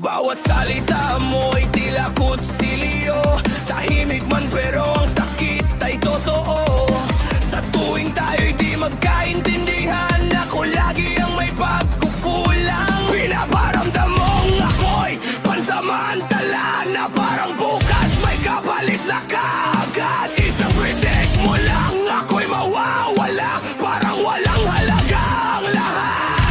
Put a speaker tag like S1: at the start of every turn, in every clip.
S1: Bawat salita mo'y tila kutsilyo. Tahimik man pero ang sakit ay totoo. Sa tuwing tayo'y di magkaintindihan, ako lagi ang may pagkukulang. Pinaparamdam mong ako'y pansamantala, na parang bukas may kapalit na kaagad. Isang kritik mo lang, ako'y mawawala, parang walang halaga ang lahat.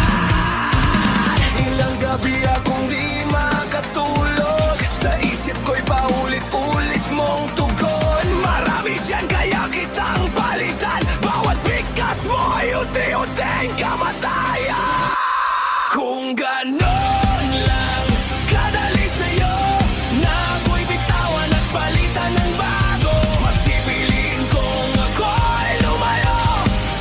S1: Ilang gabi akong di makatulog, sa isip ko'y paulit-ulit mong tugon. Marami dyan kaya kitang palitan, bawat bigkas mo ay unti-unting kamatayan. Kung ganon lang kadali sa'yo, na ako'y bitawan at palitan ng bago, mas pipiliin kong ako'y lumayo,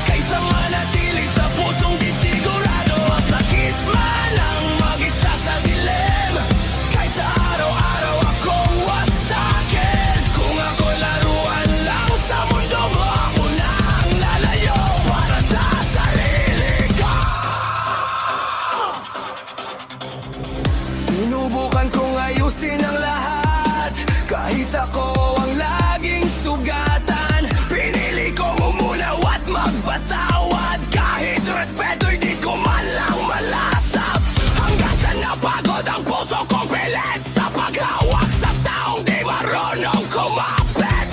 S1: kaysa manatili sa pusong di sigurado. Sakit man ang mag-isa sa dilim, kaysa araw-araw akong wasakin. Kung ako'y laruan lang sa mundo mo, ako na ang lalayo para sa sarili ko. Sinubukan kong ayusin ang lahat, kahit ako ang laging sugatan. Pinili kong umunaw at magpatawad, kahit respeto'y di ko man lang malasap. Hanggang sa napagod ang puso kong pilit sa paghawak sa taong di marunong kumapit.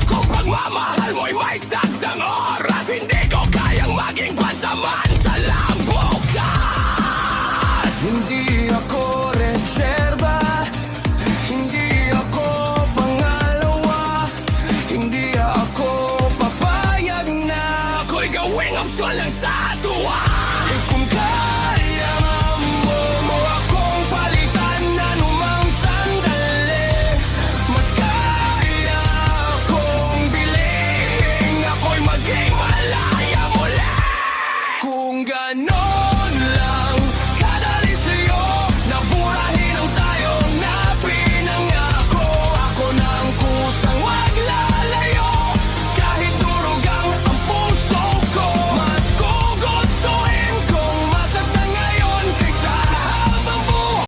S1: Kung pagmamahal mo'y may dagdang oras, hindi ko kayang maging pansamantalang bukas. Hindi ako